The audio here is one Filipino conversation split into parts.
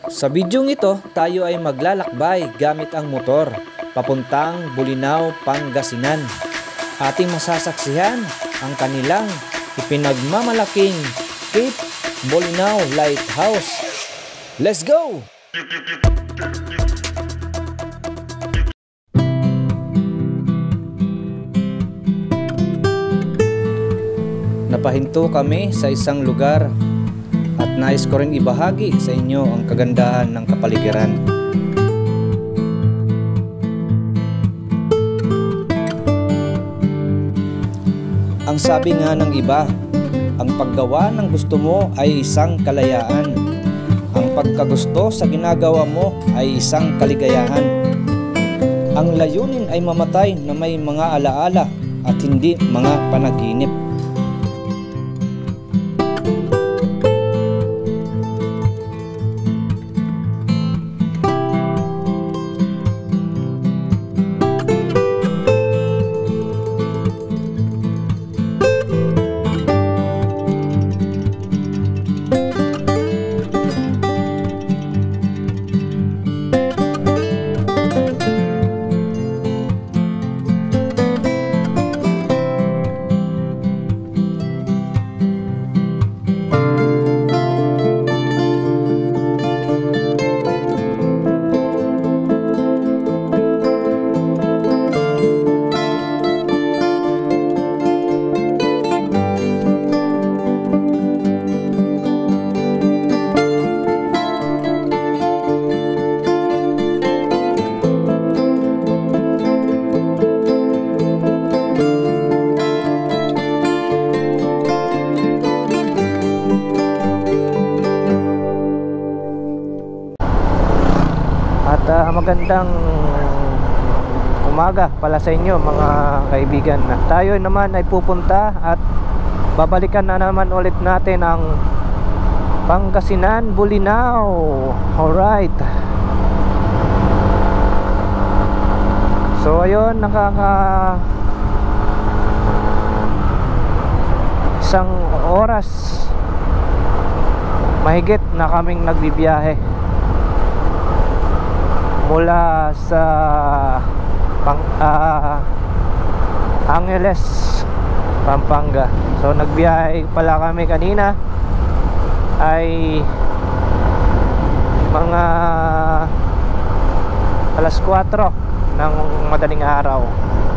Sa bidyong ito, tayo ay maglalakbay gamit ang motor papuntang Bolinao, Pangasinan. Ating masasaksihan ang kanilang ipinagmamalaking Cape Bolinao Lighthouse. Let's go! Napahinto kami sa isang lugar at nais ko rin ibahagi sa inyo ang kagandahan ng kapaligiran. Ang sabi nga ng iba, ang paggawa ng gusto mo ay isang kalayaan. Ang pagkagusto sa ginagawa mo ay isang kaligayahan. Ang layunin ay mamatay na may mga alaala at hindi mga panaginip. Magandang umaga pala sa inyo mga kaibigan. Tayo naman ay pupunta at babalikan na naman ulit natin ang Pangasinan, Bolinao. Alright. So ayun, isang oras mahigit na kaming nagbibiyahe mula sa Angeles, Pampanga. So nagbiyahe pala kami kanina ay mga alas 4 ng madaling araw.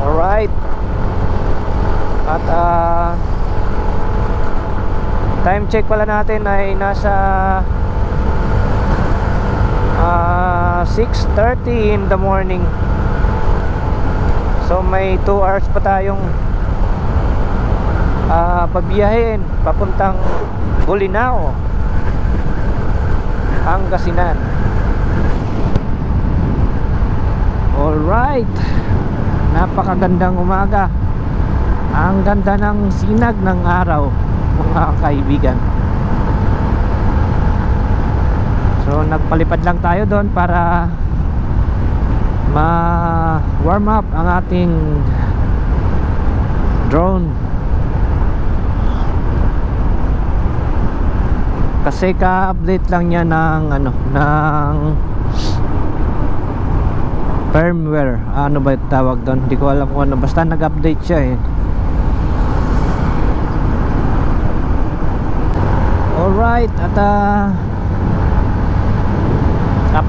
Alright. At time check pala natin ay nasa 6:30 in the morning. So may 2 hours pa tayong pabiyahin papuntang Bolinao, Pangasinan. Alright. Napakagandang umaga. Ang ganda ng sinag ng araw, mga kaibigan. So nagpalipad lang tayo doon para ma-warm up ang ating drone. Kasi ka-update lang niya ng ng firmware. Ano ba yung tawag doon? Hindi ko alam kung ano. Basta nag-update siya eh. Alright. At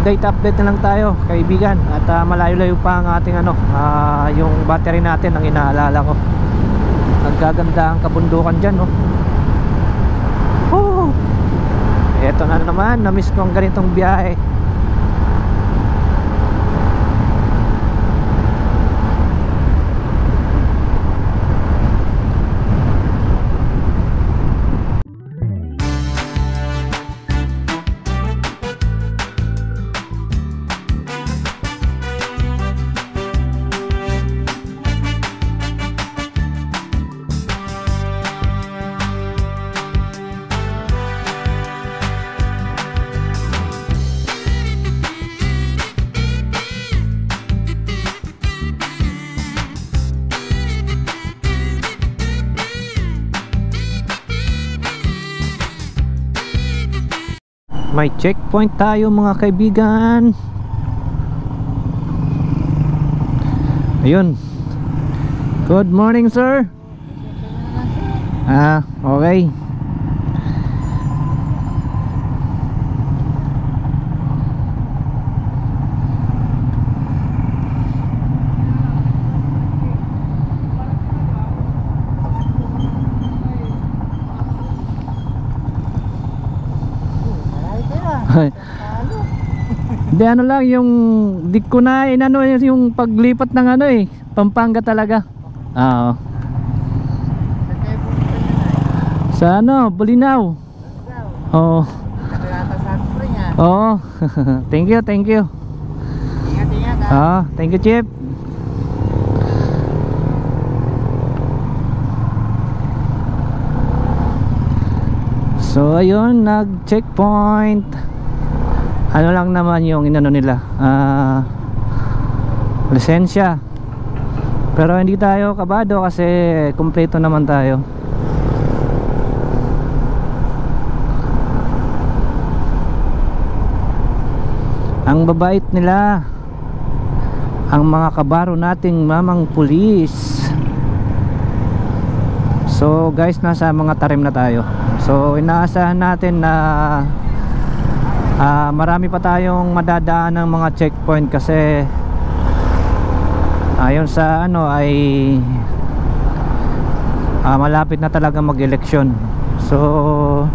update na lang tayo, kaibigan. At malayo-layo pa ang ating yung battery natin ang inaalala ko. Nagkaganda ang kabundukan dyan, no? Eto na naman, na-miss ko ang ganitong biyahe. May checkpoint tayo mga kaibigan. Ayun. Good morning sir. Okay. Hindi, ano lang yung di ko na inano yung paglipat ng ano eh, Pampanga talaga. Oo. Sa ano, Bulinaw. Oo. Oo. Thank you, thank you. Ingat-ingat ha. Thank you, Chip. So ayun, nag-checkpoint. Ano lang naman yung inano nila, lisensya. Pero hindi tayo kabado kasi kumpleto naman tayo. Ang babait nila, ang mga kabaro nating mamang pulis. So guys, nasa mga tarim na tayo. So inaasahan natin na marami pa tayong madadaan ng mga checkpoint kasi ayon sa ano ay malapit na talaga mag-eleksyon. So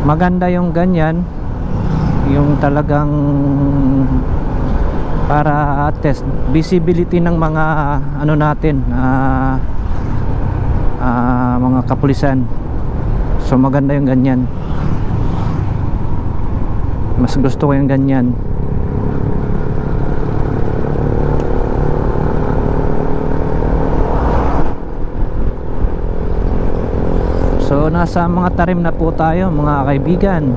maganda yung ganyan, yung talagang para test visibility ng mga ano natin, mga kapulisan. So maganda yung ganyan. Mas gusto ko yung ganyan. So nasa mga tarim na po tayo mga kaibigan.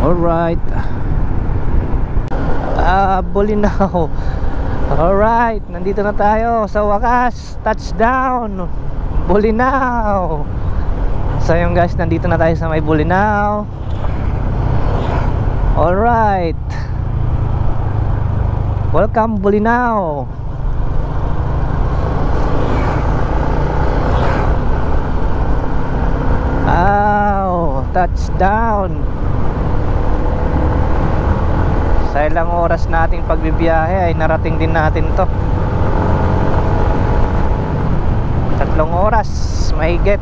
Alright. Bulinaw. Alright, nandito na tayo sa wakas. Touchdown Bulinaw. So yung guys, nandito na tayo sa may Bulinaw. Alright, welcome Bulinaw. Touchdown. Sa ilang oras nating pagbibiyahe ay narating din natin to. 3 oras mahigit,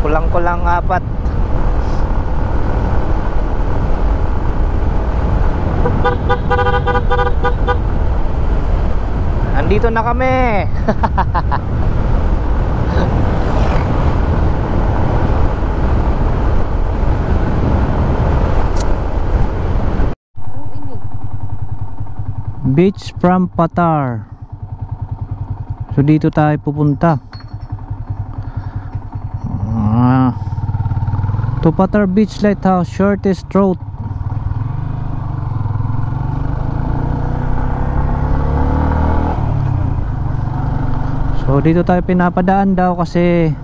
kulang-kulang 4. Andito na kami. Beach from Patar. So dito tayo pupunta. To Patar Beach Lighthouse, shortest route. So dito tayo pinapadaan daw kasi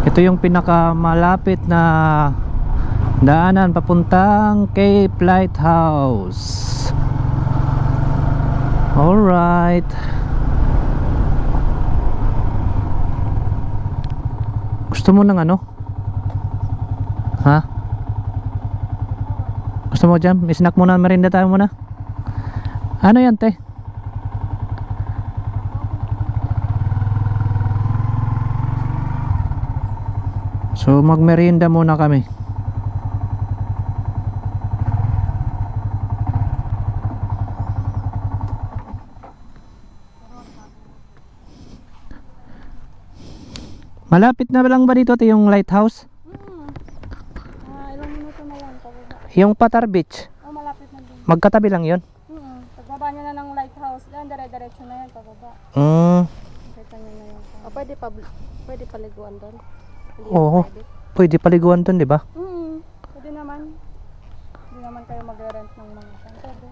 ito yung pinakamalapit na daanan papuntang Cape Lighthouse. Alright. Gusto mo ng ano? Ha? Gusto mo dyan? May snack muna, merienda tayo muna. Ano yan, te? So magmerienda muna kami. Malapit na lang ba dito yung lighthouse? Ilang minuto na lang pababa. Yung Patar Beach? Oh, malapit na din. Magkatabi lang yun? Pagbaba nyo na ng lighthouse, yan, dire-diretso na yan, pababa. Kita nyo na yan. Pwede paliguan doon? Oo, pwede paliguan doon, di ba? Pwede naman. Hindi naman kayo magre-rent ng mga pwede.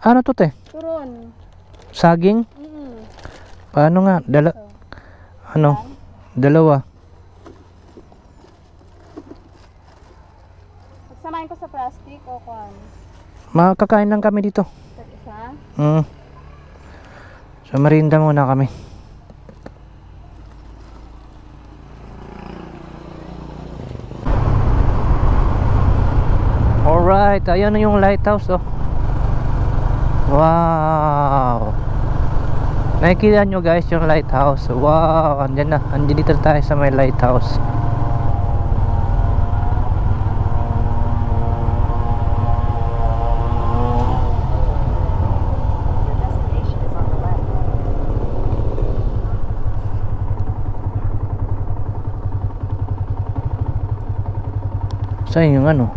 Ano to, te? Turon. Saging? Paano nga? Dalawa. Pagsamahin ko sa plastic o kuan? Makakain lang kami dito. Isa? So merinda muna kami. Alright, ayan na yung lighthouse, oh. Wow. Nakikita nyo guys yung lighthouse. Wow, andyan na. Andyan dito tayo sa may lighthouse. Saan yung ano?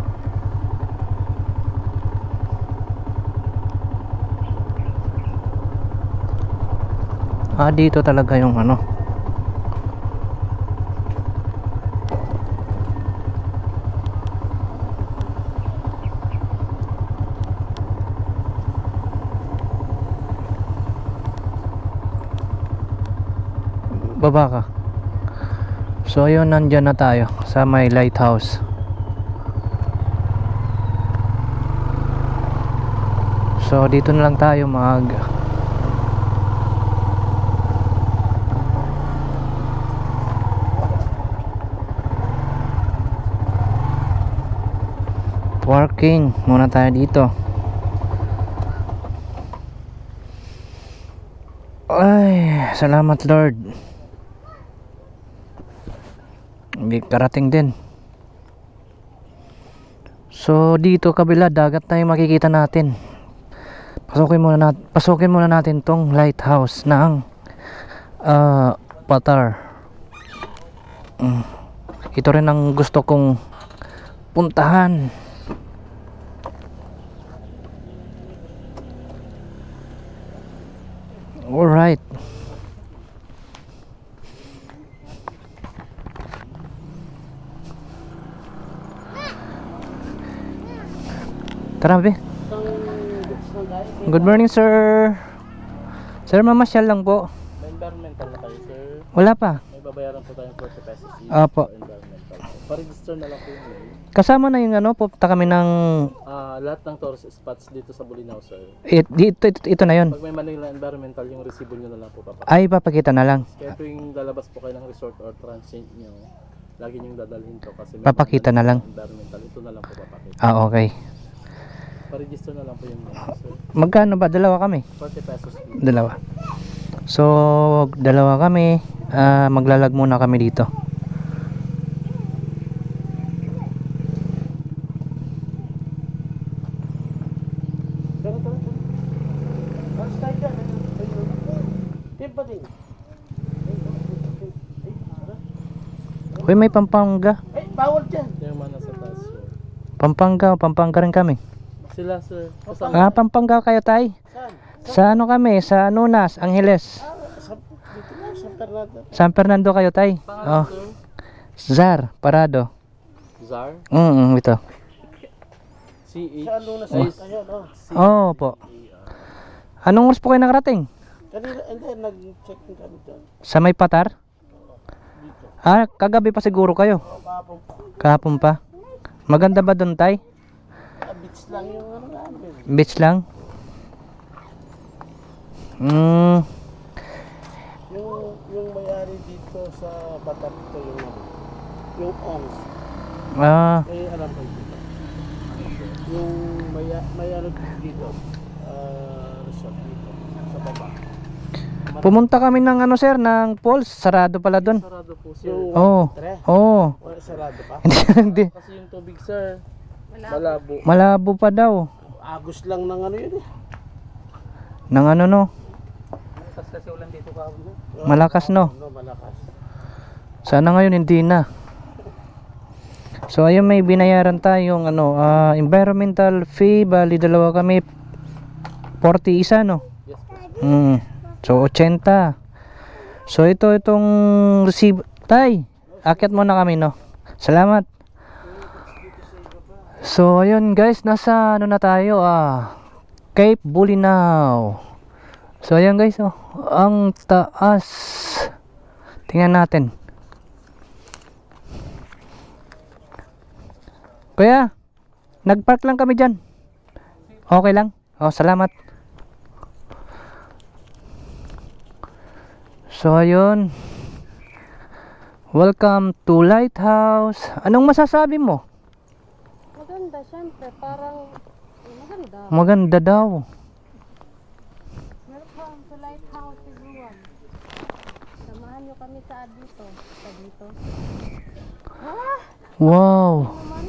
Dito talaga yung ano. Baba ka. So ayun, nandyan na tayo sa may lighthouse. So dito na lang tayo parking muna tayo dito. Ay, salamat Lord. Hindi karating din. So dito kabila dagat na yung makikita natin. Pasukin muna natin tong lighthouse ng Patar. Ito rin ang gusto kong puntahan. Alright. Tara, be. Good morning, sir. Sir, mamasyal lang po. May environmental na tayo, sir. Wala pa. May babayaran po tayong 40 pesos. Apo. Environmental. Pa-register na lang po yung mail. Kasama na yung ano, pupunta kami ng Lahat ng tourist spots dito sa Bolinao, sir. ito na yun. Pag may Manila Environmental, yung resibo nyo na lang po papakita. Ay, papakita na lang. Kaya tuwing lalabas po kayo ng resort or transient nyo, lagi nyo dadalhin to kasi may Papakita na lang. environmental. Ito na lang po papakita. Okay. Pa-register na lang po yung mail, sir. Magkano ba? Dalawa kami? 40 pesos. Dalawa. So, dalawa kami. Maglalag muna kami dito. Uy, may Pampanga. Bawal dyan. Yung mga nasa taas, sir. Pampanga rin kami. Sila, sir. Kasama. Pampanga kayo, tay? Sa ano kami? Sa Nunas, Angeles. Dito na, San Fernando. San Fernando kayo, tay? Oh. Zar, Parado. Zar? Ito. C-H. Oo po. Anong oras po kayo nakarating? Kanina, hindi, nag-check kami doon. Sa may Patar? Kagabi pa siguro kayo? Kahapon pa. Maganda ba doon, tay? Beach lang yung ano namin. Beach lang? Yung may-ari dito sa Batam ito yung ONGS. Eh, alam ko dito. Yung may-ari dito, resort dito, sa baba. Pumunta kami ng ano, sir, ng falls. Sarado pala doon. Sarado po, sir. Oo. Sarado pa? Hindi. Kasi yung tubig, sir, malabo. Malabo pa daw. Agos lang ng ano yun eh. Nang ano, no? Kasi ulan dito ka. Malakas, no? Malakas. Sana ngayon hindi na. So ayun, may binayaran tayong ano, environmental fee. Bali dalawa kami, 40 isa, no? Yes, po. So 80. So itong receive. Tay, akyat muna kami, no? Salamat. So ayun guys, nasa ano na tayo, Cape Bolinao. So ayan guys, ang taas. Tingnan natin. Kuya, nagpark lang kami dyan. Okay lang? Oh, salamat. So ayun, welcome to Lighthouse. Anong masasabi mo? Maganda, syempre. Parang maganda. Maganda daw. Welcome to Lighthouse Tiguan. Samahan nyo kami sa dito. Sa dito. Wow. Naman,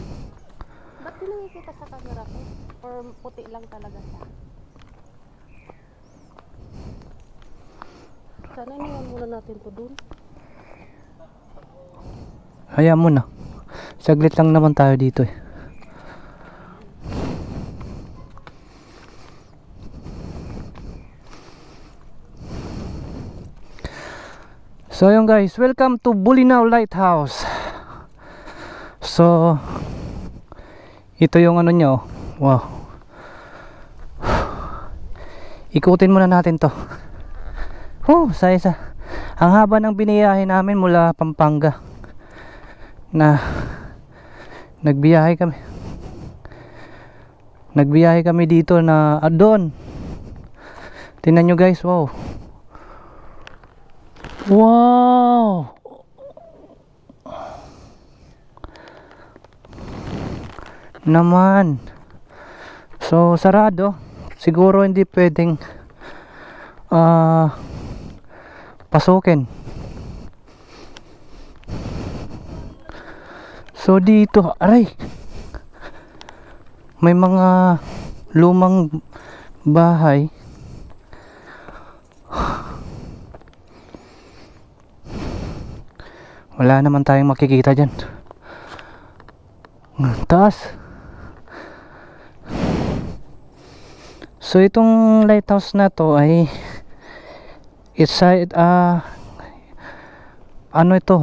ba't di nakikita sa camera ko? Or puti lang talaga siya? Sana iniwan muna natin to dun. Hayaan mo na. Saglit lang naman tayo dito eh. So yun guys, welcome to Bolinao Lighthouse. So ito yung ano nyo. Wow. Ikutin muna natin to. Isa. Ang haba ng biniyahe namin mula Pampanga. Na nagbiyahe kami dito na doon. Tingnan nyo guys, wow. Wow. Naman. So sarado. Siguro hindi pwedeng pasukin. So dito, aray, may mga lumang bahay. Wala naman tayong makikita dyan. Taas. So itong lighthouse na to ay it's ano ito,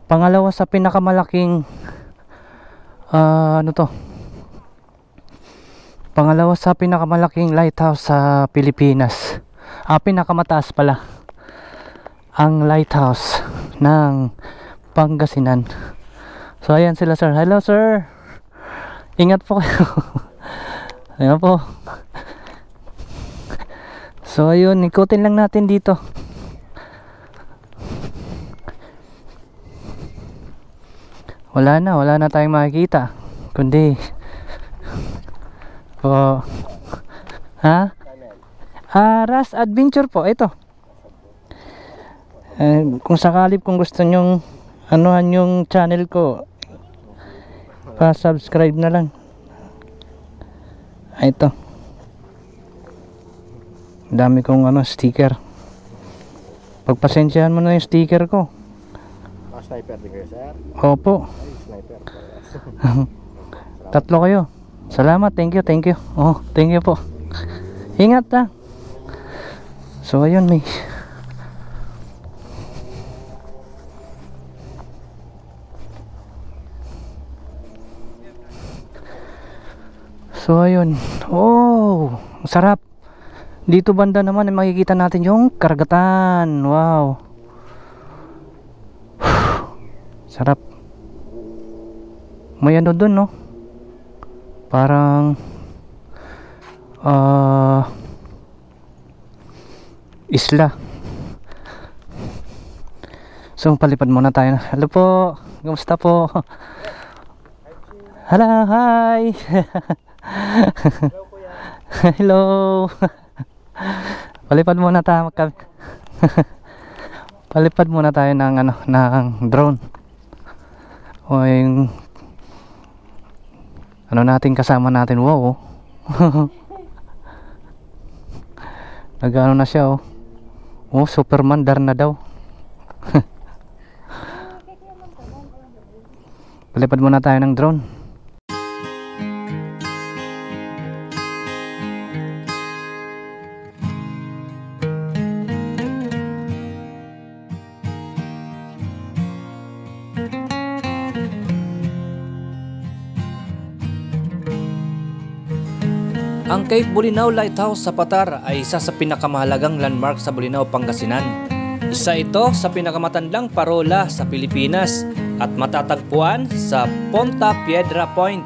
pangalawa sa pinakamalaking pangalawa sa pinakamalaking lighthouse sa Pilipinas. Pinakamataas pala ang lighthouse ng Pangasinan. So ayan sila sir. Hello sir. Ingat po kayo. Ayan po. So ayun, ikutin lang natin dito. Wala na tayong makikita. Kundi Ras Adventure po, ito. Kung sakali kung gusto nyong anuhan yung channel ko, pa-subscribe na lang. Ito. Dami kong sticker. Pagpasensyahan mo na yung sticker ko. Sniper din kayo, sir? Opo. Ay, sniper. Tatlo kayo. Salamat, thank you. Oh, thank you po. Ingat ha. So ayun, may So ayun. Oh, sarap. Dito banda naman ay makikita natin yung karagatan. Wow. Sarap. May ano dun, no? Parang isla. So palipad muna tayo. Hello po. Kamusta po? Hello, hi. Hello. Palipad muna tayo palipad muna tayo ng ng drone. O yung natin kasama natin. Wow. Nag-ano na siya, oh. Oh, Superman dar na daw. Palipad muna tayo ng drone. Ang Cape Bolinao Lighthouse sa Patar ay isa sa pinakamahalagang landmark sa Bolinao, Pangasinan. Isa ito sa pinakamatandang parola sa Pilipinas at matatagpuan sa Ponta Piedra Point,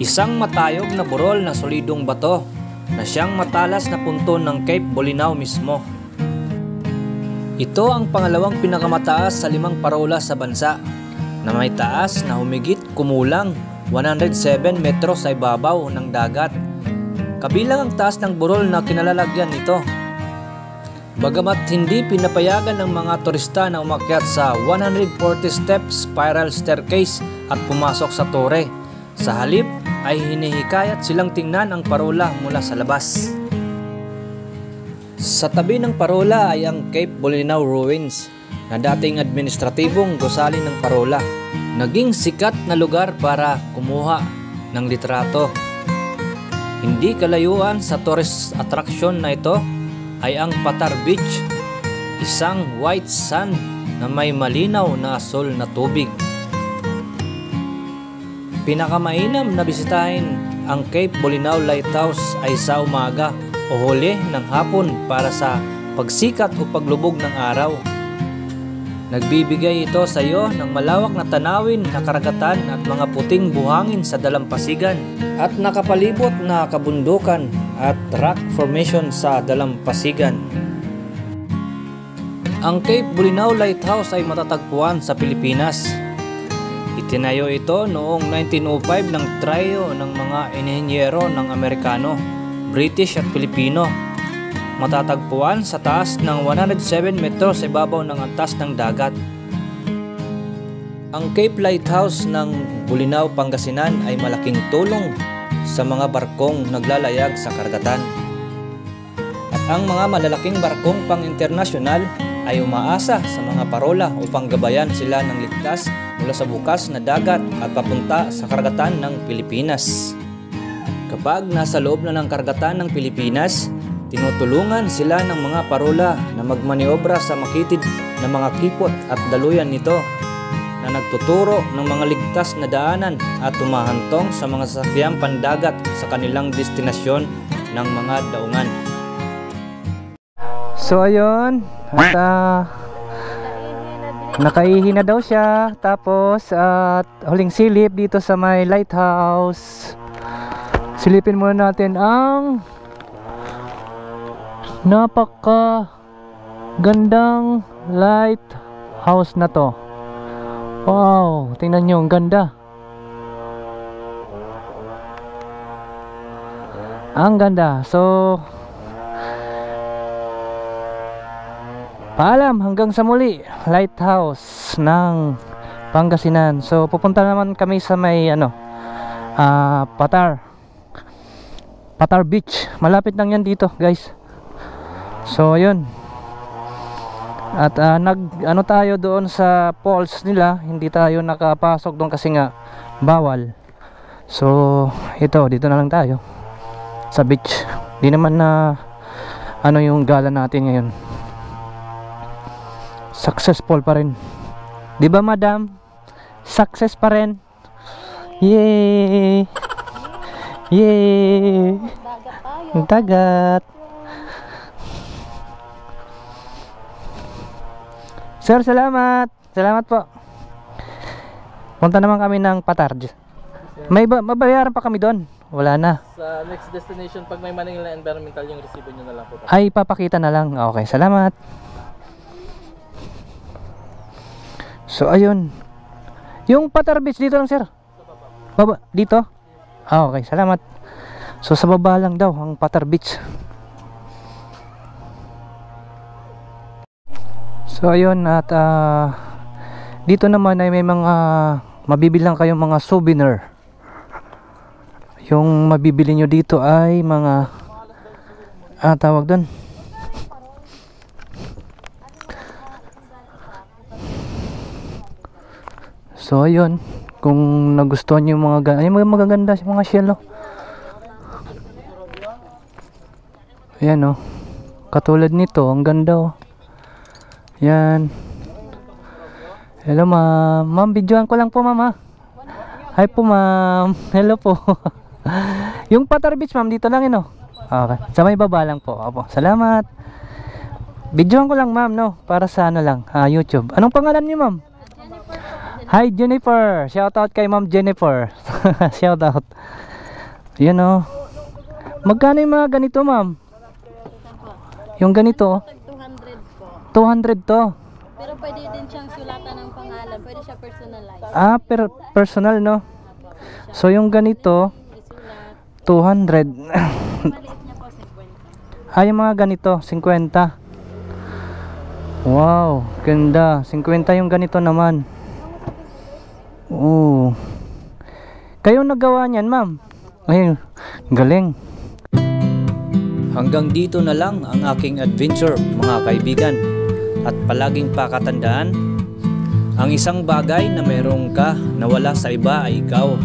isang matayog na burol na solidong bato na siyang matalas na punto ng Cape Bolinao mismo. Ito ang pangalawang pinakamataas sa 5 parola sa bansa na may taas na humigit kumulang 107 metro sa ibabaw ng dagat, kabilang ang taas ng burol na kinalalagyan nito. Bagamat hindi pinapayagan ng mga turista na umakyat sa 140 step spiral staircase at pumasok sa tore, sa halip ay hinihikayat silang tingnan ang parola mula sa labas. Sa tabi ng parola ay ang Cape Bolinao Ruins na dating administratibong gusali ng parola. Naging sikat na lugar para kumuha ng litrato. Hindi kalayuan sa tourist attraction na ito ay ang Patar Beach, isang white sand na may malinaw na asul na tubig. Pinakamainam na bisitahin ang Cape Bolinao Lighthouse ay sa umaga o huli ng hapon para sa pagsikat o paglubog ng araw. Nagbibigay ito sa iyo ng malawak na tanawin na karagatan at mga puting buhangin sa dalampasigan at nakapalibot na kabundukan at rock formation sa dalampasigan. Ang Cape Bolinao Lighthouse ay matatagpuan sa Pilipinas. Itinayo ito noong 1905 ng trio ng mga inhenyero ng Amerikano, British at Pilipino. Matatagpuan sa taas ng 107 metro sa ibabaw ng antas ng dagat. Ang Cape Lighthouse ng Bolinao, Pangasinan ay malaking tulong sa mga barkong naglalayag sa karagatan. At ang mga malalaking barkong pang-internasyonal ay umaasa sa mga parola upang gabayan sila ng ligtas mula sa bukas na dagat at papunta sa karagatan ng Pilipinas. Kapag nasa loob na ng karagatan ng Pilipinas, tinutulungan sila ng mga parola na magmaniobra sa makitid na mga kipot at daluyan nito na nagtuturo ng mga ligtas na daanan at tumahantong sa mga sasakyang pandagat sa kanilang destinasyon ng mga daungan. So ayun, at nakaihi na daw siya. Tapos at huling silip dito sa may lighthouse. Silipin muna natin ang napaka gandang lighthouse na to. Wow, tingnan nyo, ang ganda. Ang ganda. So paalam, hanggang sa muli, lighthouse ng Pangasinan. So pupunta naman kami sa may Patar Beach. Malapit lang yan dito, guys. So ayun. At tayo doon sa falls nila. Hindi tayo nakapasok doon kasi nga bawal. So ito, dito na lang tayo sa beach. Di naman na yung gala natin ngayon. Successful pa rin. 'Di ba, madam? Success pa rin. Yay! Yay! Dagat. Sir, salamat. Salamat po. Punta naman kami ng Patar. May mabayaran pa kami doon. Wala na. Sa next destination, pag may Manila Environmental, yung resibo nyo na lang po. Ay, papakita na lang. Okay, salamat. So, ayun. Yung Patar Beach dito lang, sir. Baba, dito? Okay, salamat. So, sa baba lang daw ang Patar Beach. So, ayun. At dito naman ay may mga mabibilang kayong mga souvenir. Yung mabibili nyo dito ay mga tawag doon. So ayun, kung nagustuhan nyo yung mga magaganda sa mga shell, ayan katulad nito, ang ganda yan. Hello ma'am. Ma'am, videoan ko lang po ma'am. Hi po ma'am. Hello po. Yung Patar Beach ma'am, dito lang Okay. Sa may baba lang po. Opo. Salamat. Videoan ko lang ma'am, no? Para sa ano lang, YouTube. Anong pangalan niyo ma'am? Hi Jennifer. Shout out kay ma'am Jennifer. Shout out. Yan o. Magkano yung mga ganito ma'am? Yung ganito? 200 po. 200 to. Pero pwede din siyang sulatan ng pangalan. Pwede siya personalize. Personal no? So yung ganito, Isulat. 200. Maliit niya po, 50. Yung mga ganito, 50. Wow, ganda. 50 yung ganito naman. Oh. Kayo nagawa niyan, ma'am? Ay, galing. Hanggang dito na lang ang aking adventure, mga kaibigan. At palaging pakatandaan, ang isang bagay na mayroon ka na wala sa iba ay ikaw.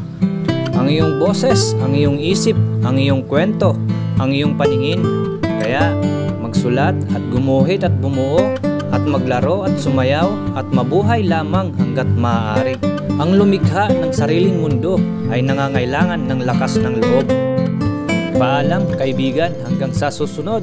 Ang iyong boses, ang iyong isip, ang iyong kwento, ang iyong paningin. Kaya magsulat at gumuhit at bumuo at maglaro at sumayaw at mabuhay lamang hanggat maaari. Ang lumikha ng sariling mundo ay nangangailangan ng lakas ng loob. Paalam kaibigan, hanggang sa susunod.